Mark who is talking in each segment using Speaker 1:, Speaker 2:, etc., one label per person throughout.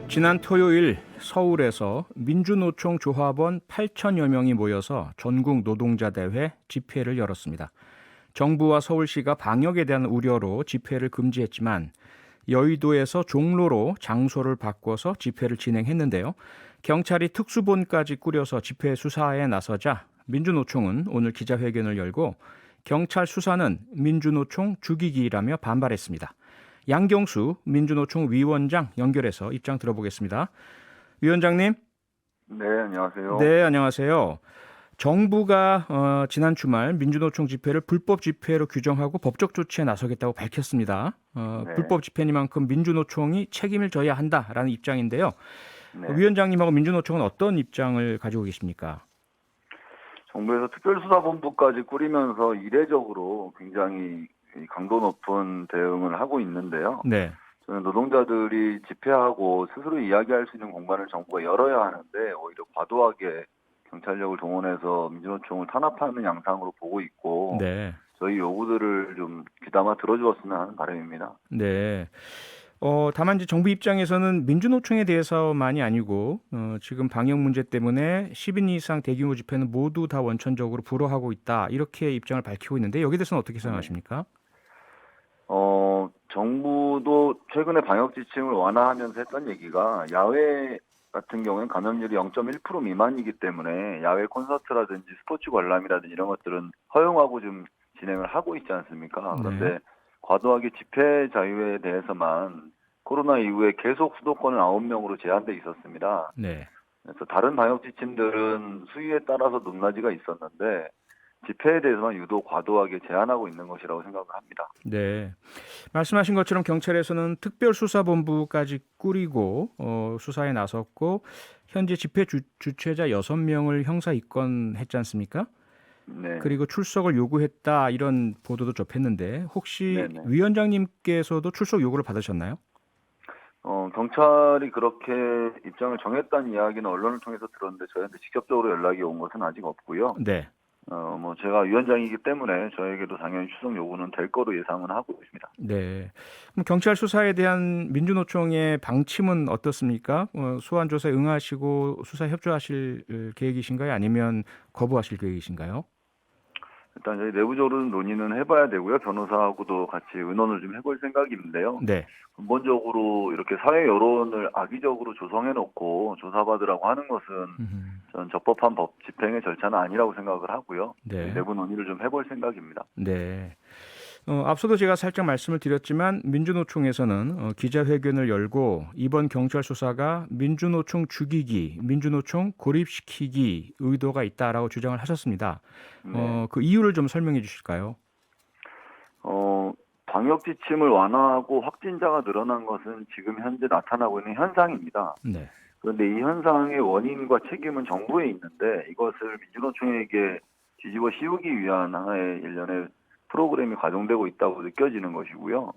Speaker 1: 지난 토요일 서울에서 민주노총 조합원 8천여 명이 모여서 전국 노동자대회 집회를 열었습니다. 정부와 서울시가 방역에 대한 우려로 집회를 금지했지만 여의도에서 종로로 장소를 바꿔서 집회를 진행했는데요. 경찰이 특수본까지 꾸려서 집회 수사에 나서자 민주노총은 오늘 기자회견을 열고 경찰 수사는 민주노총 죽이기라며 반발했습니다. 양경수 민주노총 위원장 연결해서 입장 들어보겠습니다. 위원장님.
Speaker 2: 네, 안녕하세요.
Speaker 1: 네, 안녕하세요. 정부가 지난 주말 민주노총 집회를 불법 집회로 규정하고 법적 조치에 나서겠다고 밝혔습니다.
Speaker 2: 네.
Speaker 1: 불법 집회니만큼 민주노총이 책임을 져야 한다라는 입장인데요.
Speaker 2: 네.
Speaker 1: 위원장님하고 민주노총은 어떤 입장을 가지고 계십니까?
Speaker 2: 정부에서 특별수사본부까지 꾸리면서 이례적으로 굉장히 강도 높은 대응을 하고 있는데요.
Speaker 1: 네.
Speaker 2: 저는 노동자들이 집회하고 스스로 이야기할 수 있는 공간을 정부가 열어야 하는데 오히려 과도하게 경찰력을 동원해서 민주노총을 탄압하는 양상으로 보고 있고,
Speaker 1: 네.
Speaker 2: 저희 요구들을 좀 귀담아 들어주었으면 하는 바람입니다.
Speaker 1: 네. 다만 이제 정부 입장에서는 민주노총에 대해서만이 아니고 지금 방역 문제 때문에 10인 이상 대규모 집회는 모두 다 원천적으로 불허하고 있다. 이렇게 입장을 밝히고 있는데 여기에 대해서는 어떻게 생각하십니까?
Speaker 2: 정부도 최근에 방역 지침을 완화하면서 했던 얘기가 야외 같은 경우에는 감염률이 0.1% 미만이기 때문에 야외 콘서트라든지 스포츠 관람이라든지 이런 것들은 허용하고 좀 진행을 하고 있지 않습니까? 그런데 과도하게 집회 자유에 대해서만 코로나 이후에 계속 수도권은 9명으로 제한돼 있었습니다.
Speaker 1: 네.
Speaker 2: 그래서 다른 방역 지침들은 수위에 따라서 높낮이가 있었는데 집회에 대해서만 유독 과도하게 제한하고 있는 것이라고 생각을 합니다.
Speaker 1: 네. 말씀하신 것처럼 경찰에서는 특별수사본부까지 꾸리고 수사에 나섰고 현재 집회 주최자 6명을 형사 입건했지 않습니까?
Speaker 2: 네.
Speaker 1: 그리고 출석을 요구했다 이런 보도도 접했는데 혹시
Speaker 2: 네네.
Speaker 1: 위원장님께서도 출석 요구를 받으셨나요?
Speaker 2: 경찰이 그렇게 입장을 정했다는 이야기는 언론을 통해서 들었는데 저희한테 직접적으로 연락이 온 것은 아직 없고요.
Speaker 1: 네.
Speaker 2: 제가 위원장이기 때문에 저에게도 당연히 출석 요구는 될 거로 예상은 하고 있습니다.
Speaker 1: 네. 그럼 경찰 수사에 대한 민주노총의 방침은 어떻습니까? 소환 조사에 응하시고 수사 협조하실 계획이신가요? 아니면 거부하실 계획이신가요?
Speaker 2: 일단 저희 내부적으로 논의는 해봐야 되고요. 변호사하고도 같이 의논을 좀 해볼 생각인데요.
Speaker 1: 네.
Speaker 2: 근본적으로 이렇게 사회 여론을 악의적으로 조성해놓고 조사받으라고 하는 것은 저는 적법한 법 집행의 절차는 아니라고 생각을 하고요.
Speaker 1: 네.
Speaker 2: 내부 논의를 좀 해볼 생각입니다.
Speaker 1: 네. 앞서도 제가 살짝 말씀을 드렸지만 민주노총에서는 기자회견을 열고 이번 경찰 수사가 민주노총 죽이기, 민주노총 고립시키기 의도가 있다라고 주장을 하셨습니다.
Speaker 2: 네.
Speaker 1: 그 이유를 좀 설명해 주실까요?
Speaker 2: 방역 지침을 완화하고 확진자가 늘어난 것은 지금 현재 나타나고 있는 현상입니다.
Speaker 1: 네.
Speaker 2: 그런데 이 현상의 원인과 책임은 정부에 있는데 이것을 민주노총에게 뒤집어 씌우기 위한 하나의 일련의 프로그램이 가동되고 있다고 느껴지는 것이고요.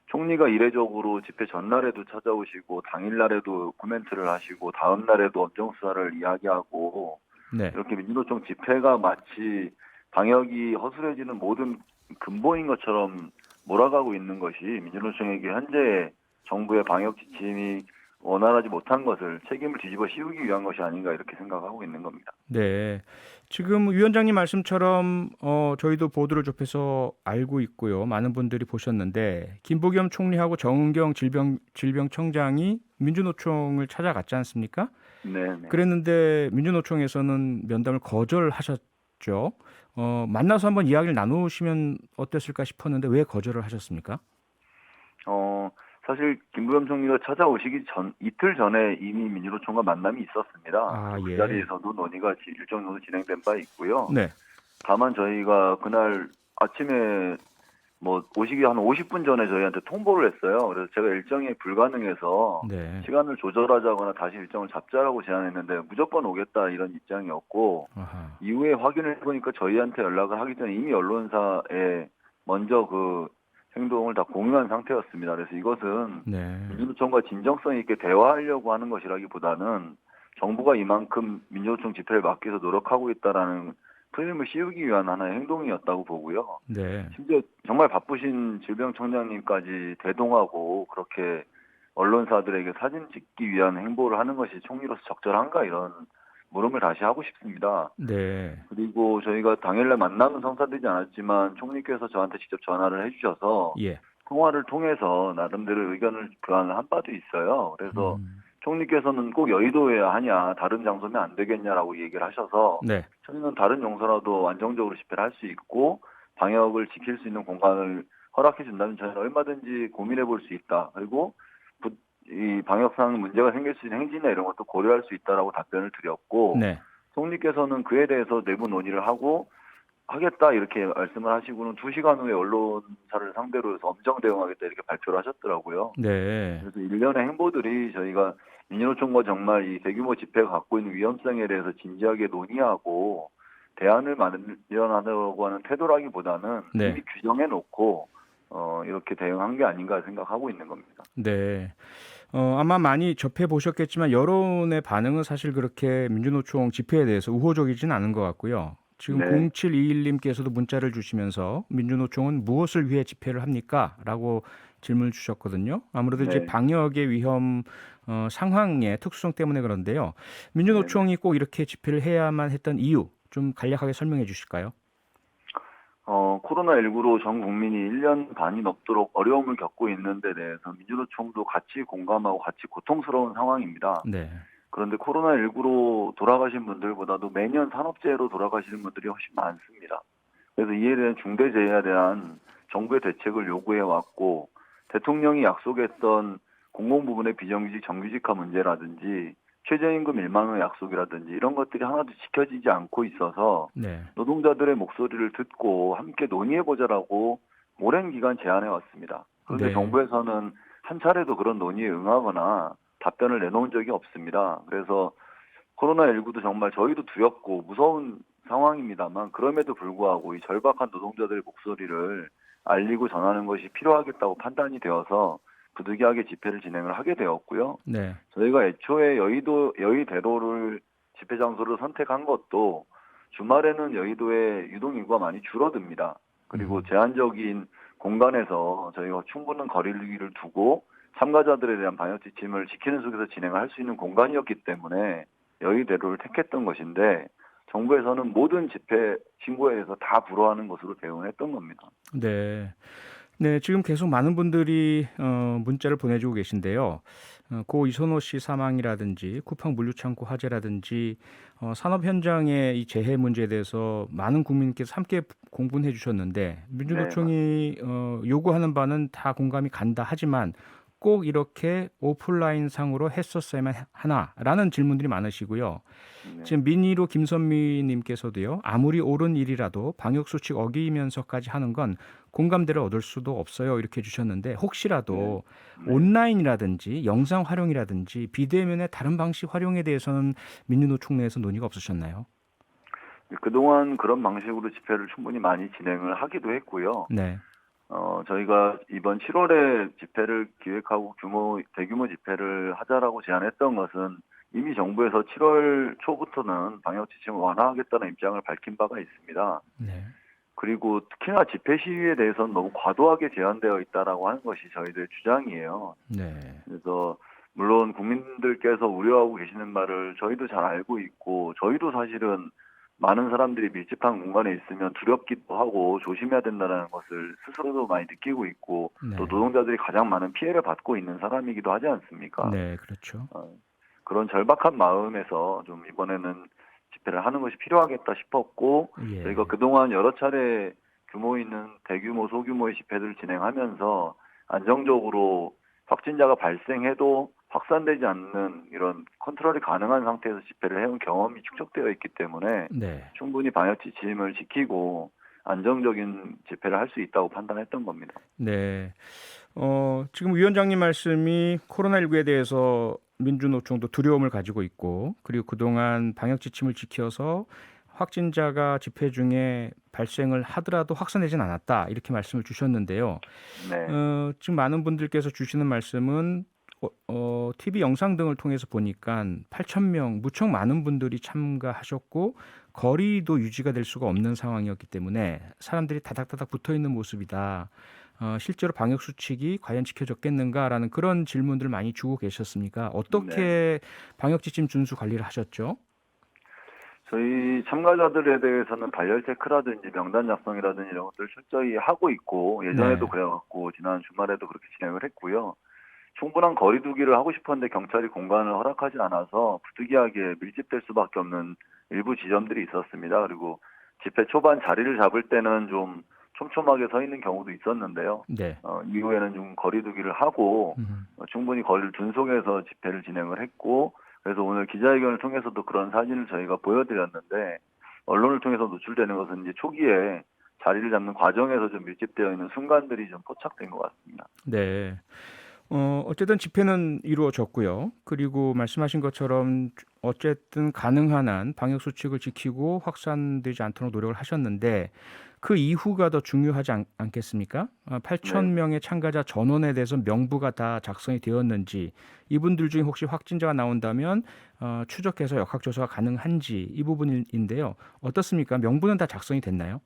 Speaker 2: 총리가 이례적으로 집회 전날에도 찾아오시고 당일날에도 코멘트를 하시고 다음날에도 엄정 수사를 이야기하고
Speaker 1: 네.
Speaker 2: 이렇게 민주노총 집회가 마치 방역이 허술해지는 모든 근본인 것처럼 몰아가고 있는 것이 민주노총에게 현재 정부의 방역 지침이 원활하지 못한 것을 책임을 뒤집어 씌우기 위한 것이 아닌가 이렇게 생각하고 있는 겁니다.
Speaker 1: 네. 지금 위원장님 말씀처럼 저희도 보도를 접해서 알고 있고요. 많은 분들이 보셨는데 김부겸 총리하고 정은경 질병청장이 민주노총을 찾아갔지 않습니까?
Speaker 2: 네.
Speaker 1: 그랬는데 민주노총에서는 면담을 거절하셨죠. 만나서 한번 이야기를 나누시면 어땠을까 싶었는데 왜 거절을 하셨습니까?
Speaker 2: 사실 김부겸 총리가 찾아오시기 전 이틀 전에 이미 민주노총과 만남이 있었습니다.
Speaker 1: 아,
Speaker 2: 그
Speaker 1: 예.
Speaker 2: 자리에서도 논의가 일정 정도 진행된 바 있고요.
Speaker 1: 네.
Speaker 2: 다만 저희가 그날 아침에 오시기 한 50분 전에 저희한테 통보를 했어요. 그래서 제가 일정이 불가능해서
Speaker 1: 네.
Speaker 2: 시간을 조절하자거나 다시 일정을 잡자라고 제안했는데 무조건 오겠다 이런 입장이었고,
Speaker 1: 아하.
Speaker 2: 이후에 확인을 해보니까 저희한테 연락을 하기 전에 이미 언론사에 먼저 그 행동을 다 공유한 상태였습니다. 그래서 이것은
Speaker 1: 네.
Speaker 2: 민주노총과 진정성 있게 대화하려고 하는 것이라기보다는 정부가 이만큼 민주노총 집회를 막기 위해서 노력하고 있다라는 프레임을 씌우기 위한 하나의 행동이었다고 보고요.
Speaker 1: 네.
Speaker 2: 심지어 정말 바쁘신 질병청장님까지 대동하고 그렇게 언론사들에게 사진 찍기 위한 행보를 하는 것이 총리로서 적절한가 이런 물음을 다시 하고 싶습니다.
Speaker 1: 네.
Speaker 2: 그리고 저희가 당일날 만남은 성사되지 않았지만 총리께서 저한테 직접 전화를 해주셔서
Speaker 1: 예.
Speaker 2: 통화를 통해서 나름대로 의견을 교환을 한 바도 있어요. 그래서
Speaker 1: 음.
Speaker 2: 총리께서는 꼭 여의도에 하냐 다른 장소면 안 되겠냐라고 얘기를 하셔서
Speaker 1: 네.
Speaker 2: 저희는 다른 용서라도 안정적으로 집회를 할 수 있고 방역을 지킬 수 있는 공간을 허락해 준다면 저희는 얼마든지 고민해 볼 수 있다. 그리고 이 방역상 문제가 생길 수 있는 행진이나 이런 것도 고려할 수 있다라고 답변을 드렸고
Speaker 1: 네.
Speaker 2: 총리께서는 그에 대해서 내부 논의를 하고 하겠다 이렇게 말씀을 하시고는 2시간 후에 언론사를 상대로 해서 엄정 대응하겠다 이렇게 발표를 하셨더라고요.
Speaker 1: 네.
Speaker 2: 그래서 일련의 행보들이 저희가 민주노총과 정말 이 대규모 집회가 갖고 있는 위험성에 대해서 진지하게 논의하고 대안을 마련하려고 하는 태도라기보다는
Speaker 1: 네.
Speaker 2: 이미 규정해 놓고 이렇게 대응한 게 아닌가 생각하고 있는 겁니다.
Speaker 1: 네. 아마 많이 접해 보셨겠지만 여론의 반응은 사실 그렇게 민주노총 집회에 대해서 우호적이진 않은 것 같고요. 지금
Speaker 2: 네.
Speaker 1: 0721님께서도 문자를 주시면서 민주노총은 무엇을 위해 집회를 합니까? 라고 질문을 주셨거든요. 아무래도 이제
Speaker 2: 네.
Speaker 1: 방역의 위험 상황의 특수성 때문에 그런데요.
Speaker 2: 네.
Speaker 1: 민주노총이 꼭 이렇게 집회를 해야만 했던 이유 좀 간략하게 설명해 주실까요?
Speaker 2: 코로나19로 전 국민이 1년 반이 넘도록 어려움을 겪고 있는 데 대해서 민주노총도 같이 공감하고 같이 고통스러운 상황입니다.
Speaker 1: 네.
Speaker 2: 그런데 코로나19로 돌아가신 분들보다도 매년 산업재해로 돌아가시는 분들이 훨씬 많습니다. 그래서 이에 대한 중대재해에 대한 정부의 대책을 요구해 왔고 대통령이 약속했던 공공부문의 비정규직 정규직화 문제라든지 최저임금 1만 원의 약속이라든지 이런 것들이 하나도 지켜지지 않고 있어서
Speaker 1: 네.
Speaker 2: 노동자들의 목소리를 듣고 함께 논의해보자라고 오랜 기간 제안해 왔습니다. 그런데
Speaker 1: 네.
Speaker 2: 정부에서는 한 차례도 그런 논의에 응하거나 답변을 내놓은 적이 없습니다. 그래서 코로나19도 정말 저희도 두렵고 무서운 상황입니다만 그럼에도 불구하고 이 절박한 노동자들의 목소리를 알리고 전하는 것이 필요하겠다고 판단이 되어서 부득이하게 집회를 진행을 하게 되었고요.
Speaker 1: 네.
Speaker 2: 저희가 애초에 여의대로를 집회 장소로 선택한 것도 주말에는 여의도에 유동인구가 많이 줄어듭니다. 그리고 제한적인 공간에서 저희가 충분한 거리를 두고 참가자들에 대한 방역 지침을 지키는 속에서 진행을 할 수 있는 공간이었기 때문에 여의대로를 택했던 것인데 정부에서는 모든 집회 신고에 대해서 다 불허하는 것으로 대응했던 겁니다.
Speaker 1: 네. 네, 지금 계속 많은 분들이 문자를 보내주고 계신데요. 고 이선호 씨 사망이라든지 쿠팡 물류창고 화재라든지 산업 현장의 이 재해 문제에 대해서 많은 국민께서 함께 공분해 주셨는데
Speaker 2: 네, 맞습니다.
Speaker 1: 민주노총이 요구하는 바는 다 공감이 간다 하지만 꼭 이렇게 오프라인 상으로 했었어야만 하나라는 질문들이 많으시고요.
Speaker 2: 네.
Speaker 1: 지금 민의로 김선미님께서도요. 아무리 옳은 일이라도 방역 수칙 어기면서까지 하는 건 공감대를 얻을 수도 없어요. 이렇게 주셨는데 혹시라도
Speaker 2: 네.
Speaker 1: 온라인이라든지 영상 활용이라든지 비대면의 다른 방식 활용에 대해서는 민주노총 내에서 논의가 없으셨나요?
Speaker 2: 그동안 그런 방식으로 집회를 충분히 많이 진행을 하기도 했고요.
Speaker 1: 네,
Speaker 2: 저희가 이번 7월에 집회를 기획하고 대규모 집회를 하자라고 제안했던 것은 이미 정부에서 7월 초부터는 방역 지침을 완화하겠다는 입장을 밝힌 바가 있습니다.
Speaker 1: 네,
Speaker 2: 그리고 특히나 집회 시위에 대해서는 너무 과도하게 제한되어 있다라고 하는 것이 저희들의 주장이에요.
Speaker 1: 네,
Speaker 2: 그래서 물론 국민들께서 우려하고 계시는 말을 저희도 잘 알고 있고 저희도 사실은 많은 사람들이 밀집한 공간에 있으면 두렵기도 하고 조심해야 된다는 것을 스스로도 많이 느끼고 있고
Speaker 1: 네,
Speaker 2: 또 노동자들이 가장 많은 피해를 받고 있는 사람이기도 하지 않습니까?
Speaker 1: 네, 그렇죠.
Speaker 2: 그런 절박한 마음에서 좀 이번에는 집회를 하는 것이 필요하겠다 싶었고
Speaker 1: 예,
Speaker 2: 저희가 그동안 여러 차례 규모 있는 대규모 소규모의 집회들을 진행하면서 안정적으로 확진자가 발생해도 확산되지 않는 이런 컨트롤이 가능한 상태에서 집회를 해온 경험이 축적되어 있기 때문에
Speaker 1: 네.
Speaker 2: 충분히 방역 지침을 지키고 안정적인 집회를 할 수 있다고 판단했던 겁니다.
Speaker 1: 네. 지금 위원장님 말씀이 코로나19에 대해서 민주노총도 두려움을 가지고 있고 그리고 그동안 방역 지침을 지켜서 확진자가 집회 중에 발생을 하더라도 확산되진 않았다 이렇게 말씀을 주셨는데요.
Speaker 2: 네,
Speaker 1: 지금 많은 분들께서 주시는 말씀은 TV 영상 등을 통해서 보니까 8,000명 무척 많은 분들이 참가하셨고 거리도 유지가 될 수가 없는 상황이었기 때문에 사람들이 다닥다닥 붙어 있는 모습이다. 실제로 방역 수칙이 과연 지켜졌겠는가라는 그런 질문들을 많이 주고 계셨습니까? 어떻게 방역 지침 준수 관리를 하셨죠?
Speaker 2: 저희 참가자들에 대해서는 발열 체크라든지 명단 작성이라든지 이런 것들을 철저히 하고 있고 예전에도
Speaker 1: 네.
Speaker 2: 그래왔고 지난 주말에도 그렇게 진행을 했고요. 충분한 거리 두기를 하고 싶었는데 경찰이 공간을 허락하지 않아서 부득이하게 밀집될 수밖에 없는 일부 지점들이 있었습니다. 그리고 집회 초반 자리를 잡을 때는 좀 촘촘하게 서 있는 경우도 있었는데요.
Speaker 1: 네.
Speaker 2: 이후에는 좀 거리 두기를 하고
Speaker 1: 음.
Speaker 2: 충분히 거리를 둔 속에서 집회를 진행을 했고 그래서 오늘 기자회견을 통해서도 그런 사진을 저희가 보여드렸는데 언론을 통해서 노출되는 것은 이제 초기에 자리를 잡는 과정에서 좀 밀집되어 있는 순간들이 좀 포착된 것 같습니다.
Speaker 1: 네. 어쨌든 집회는 이루어졌고요. 그리고 말씀하신 것처럼 어쨌든 가능한 한 방역 수칙을 지키고 확산되지 않도록 노력을 하셨는데 그 이후가 더 중요하지 않겠습니까? 8천
Speaker 2: 네.
Speaker 1: 명의 참가자 전원에 대해서 명부가 다 작성이 되었는지, 이분들 중에 혹시 확진자가 나온다면 추적해서 역학조사가 가능한지 이 부분인데요. 어떻습니까? 명부는 다 작성이 됐나요?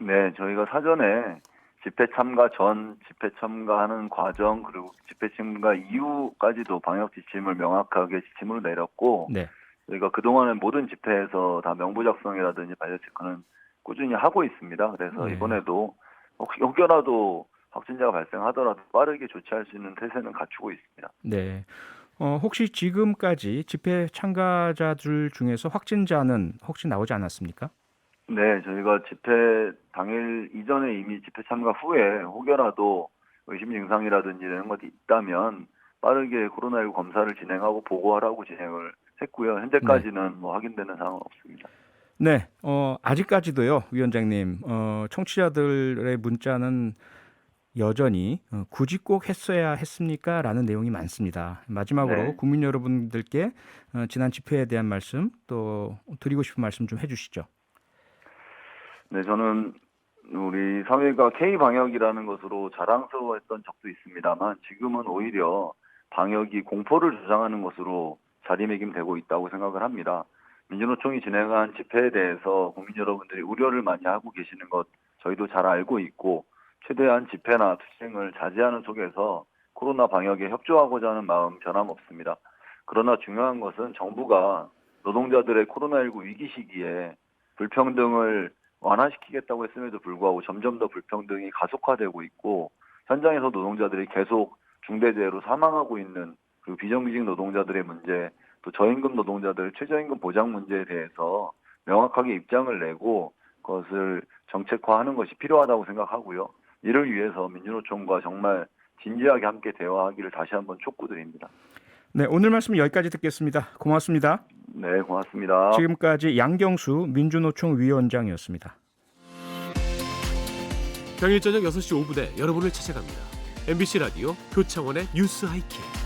Speaker 2: 네, 저희가 사전에 집회 참가 전, 집회 참가하는 과정, 그리고 집회 참가 이후까지도 방역 지침을 명확하게 지침으로 내렸고,
Speaker 1: 네.
Speaker 2: 저희가 그동안의 모든 집회에서 다 명부 작성이라든지 발열 체크는 꾸준히 하고 있습니다. 그래서
Speaker 1: 네.
Speaker 2: 이번에도 혹여라도 확진자가 발생하더라도 빠르게 조치할 수 있는 태세는 갖추고 있습니다.
Speaker 1: 네. 혹시 지금까지 집회 참가자들 중에서 확진자는 혹시 나오지 않았습니까?
Speaker 2: 네, 저희가 집회 당일 이전에 이미 집회 참가 후에 혹여라도 의심 증상이라든지 이런 것이 있다면 빠르게 코로나19 검사를 진행하고 보고하라고 진행을 했고요.
Speaker 1: 네.
Speaker 2: 현재까지는 뭐 확인되는 상황은 없습니다.
Speaker 1: 네. 아직까지도요, 위원장님. 청취자들의 문자는 여전히 굳이 꼭 했어야 했습니까? 라는 내용이 많습니다. 마지막으로
Speaker 2: 네,
Speaker 1: 국민 여러분들께 지난 집회에 대한 말씀 또 드리고 싶은 말씀 좀 해주시죠.
Speaker 2: 네, 저는 우리 사회가 K 방역이라는 것으로 자랑스러워했던 적도 있습니다만 지금은 오히려 방역이 공포를 조장하는 것으로 자리매김되고 있다고 생각을 합니다. 민주노총이 진행한 집회에 대해서 국민 여러분들이 우려를 많이 하고 계시는 것 저희도 잘 알고 있고 최대한 집회나 투쟁을 자제하는 속에서 코로나 방역에 협조하고자 하는 마음 변함없습니다. 그러나 중요한 것은 정부가 노동자들의 코로나19 위기 시기에 불평등을 완화시키겠다고 했음에도 불구하고 점점 더 불평등이 가속화되고 있고 현장에서 노동자들이 계속 중대재해로 사망하고 있는 그 비정규직 노동자들의 문제 또 저임금 노동자들 최저임금 보장 문제에 대해서 명확하게 입장을 내고 그것을 정책화하는 것이 필요하다고 생각하고요. 이를 위해서 민주노총과 정말 진지하게 함께 대화하기를 다시 한번 촉구드립니다.
Speaker 1: 네, 오늘 말씀 여기까지 듣겠습니다. 고맙습니다.
Speaker 2: 네, 고맙습니다.
Speaker 1: 지금까지 양경수 민주노총 위원장이었습니다.
Speaker 3: 평일 저녁 6시 5분에 여러분을 찾아갑니다. MBC 라디오 표창원의 뉴스 하이킥.